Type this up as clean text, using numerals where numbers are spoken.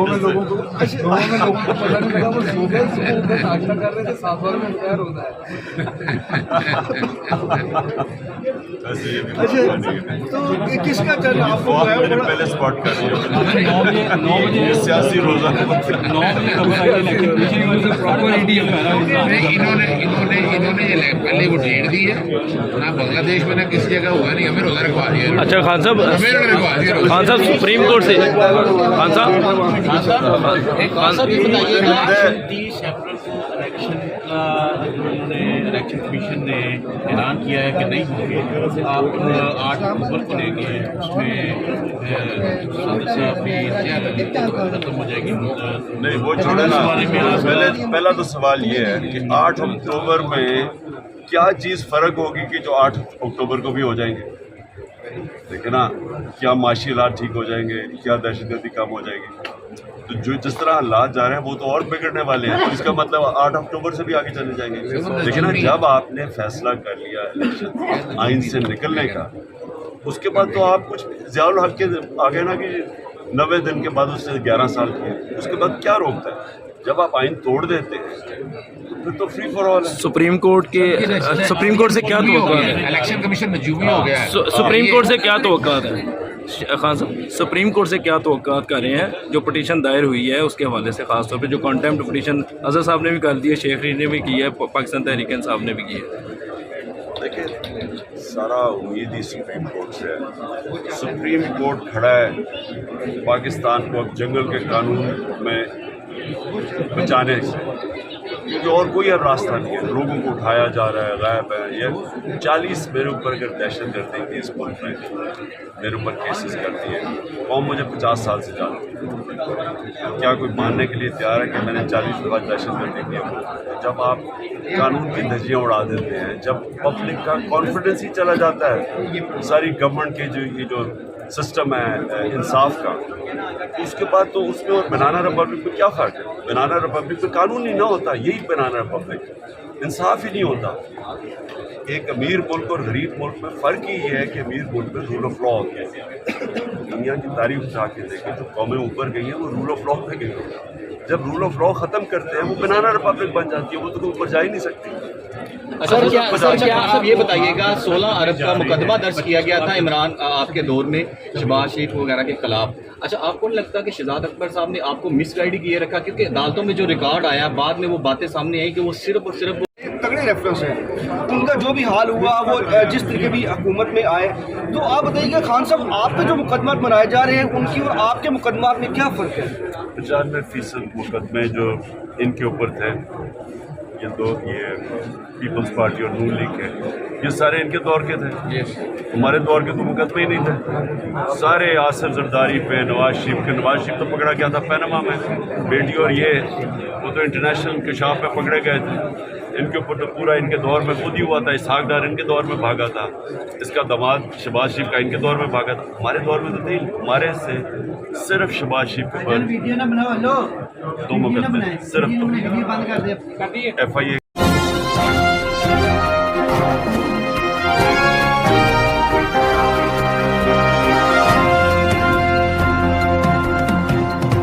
में लोगों को पता नहीं लगा, वो सो गए, सुबह उठे नाश्ता कर रहे थे, 7 बार में तैयार होता है। अच्छा, तो किसका चल आपको मैंने पहले स्पॉट कर लिया 9 बजे सियासी रोजा 9 बजे खबर आई इलेक्शन प्रॉपर ईडीएम है ना। इन्होंने पहले वो डेट दी है ना, बांग्लादेश में ना किसी जगह हुआ नहीं, हमें रोजा रखवा दिया। अच्छा खान साहब सुप्रीम कोर्ट से खान साहब ये बताइएगा 30 अप्रैल को इलेक्शन का इलेक्शन कमीशन ने ऐलान किया है कि नहीं होंगे, आप 8 अक्टूबर को लेंगे, उसमें खत्म हो जाएगी। नहीं वो छोड़े ना, पहला तो सवाल ये है कि 8 अक्टूबर में क्या चीज़ फ़र्क होगी कि जो 8 अक्टूबर को भी हो जाएंगे। देखिए ना, क्या माशी हालात ठीक हो जाएंगे, क्या दहशतगर्दी कम हो जाएगी। तो जो जिस तरह हालात जा रहे हैं वो तो और बिगड़ने वाले हैं, तो इसका मतलब 8 अक्टूबर से भी आगे चले जाएंगे। लेकिन ना, जब आपने फैसला कर लिया इलेक्शन आइन से निकलने का, उसके बाद तो आप कुछ ज़ियाउल हक के आगे ना कि 90 दिन के बाद उससे 11 साल किए, उसके बाद क्या रोकता है। जब आप आइन तोड़ देते हैं तो फिर तो फ्री फॉर ऑल है। सुप्रीम कोर्ट से क्या तवक्कुआत है? इलेक्शन कमीशन नजूमी हो गया है। सुप्रीम कोर्ट से क्या तवक्कुआत है खान साहब? सुप्रीम कोर्ट से क्या तवक्कुआत कर रहे हैं जो पटिशन दायर हुई है उसके हवाले से, खास तौर पे जो कॉन्टेम्प्ट पटिशन अजहर साहब ने भी कर दी है, शेख रीड ने भी की है, पाकिस्तान तहरीक इंसाफ ने भी की है। देखिए, सारा उम्मीद ही सुप्रीम कोर्ट से है। सुप्रीम कोर्ट खड़ा है पाकिस्तान को अब जंगल के कानून में बचाने से, क्योंकि और कोई अब रास्ता नहीं है। लोगों को उठाया जा रहा है, गायब है। ये 40 मेरे ऊपर अगर दहशत करते हैं इस मुल्क में, मेरे ऊपर केसेस करती है कौन, मुझे 50 साल से जानती है। क्या कोई मानने के लिए तैयार है कि मैंने 40 के बाद दहशत गर्दी की है? जब आप कानून की धज्जियाँ उड़ा देते हैं, जब पब्लिक का कॉन्फिडेंस ही चला जाता है सारी गवर्नमेंट के जो सिस्टम है इंसाफ का, उसके बाद तो उसमें और बनाना रिपब्लिक में क्या फ़र्क है? बनाना रिपब्लिक में कानून ही ना होता, यही बनाना रिपब्लिक, इंसाफ ही नहीं होता। एक अमीर मुल्क और गरीब मुल्क में फ़र्क ही ये है कि अमीर मुल्क में रूल ऑफ लॉ होता है। दुनिया की तारीफ उठा के देखें जो कौमें ऊपर गई हैं वो रूल ऑफ लॉ पे गई हैं। जब रूल ऑफ लॉ ख़त्म करते हैं वो बनाना रिपब्लिक बन जाती है, वो तो ऊपर जा ही नहीं सकती। सर क्या आप ये बताइएगा, 16 अरब का मुकदमा दर्ज किया गया था इमरान आपके दौर में शहबाज शरीफ वगैरह के खिलाफ। अच्छा, आपको नहीं लगता कि शहजाद अकबर साहब ने आपको मिसगाइड किए रखा? क्योंकि अदालतों में जो रिकॉर्ड आया बाद में वो बातें सामने आई कि वो सिर्फ और सिर्फ तगड़े रेफरेंस है उनका, जो भी हाल हुआ वो जिस तरीके भी हुकूमत में आए। तो आप बताइएगा खान साहब, आप पे जो मुकदमा बनाए जा रहे हैं उनकी और आपके मुकदमा में क्या फ़र्क है? 95% मुकदमे जो इनके ऊपर थे, ये पीपल्स पार्टी और नून लीग के, ये सारे इनके दौर के थे। हमारे दौर के तो मुकदमे ही नहीं थे। सारे आसिफ जरदारी पे, नवाज शरीफ तो पकड़ा गया था पनामा में, बेटी और ये वो तो इंटरनेशनल इंकशाफ पे पकड़े गए थे। इनके ऊपर तो पूरा इनके दौर में खुद ही हुआ था। इसहाक डार इनके दौर में भागा था, इसका दामाद शहबाज शरीफ का इनके दौर में भागा था। हमारे दौर में तो नहीं, हमारे से सिर्फ शहबाज शरीफ के बाद 2 मुकदमे, सिर्फ FIA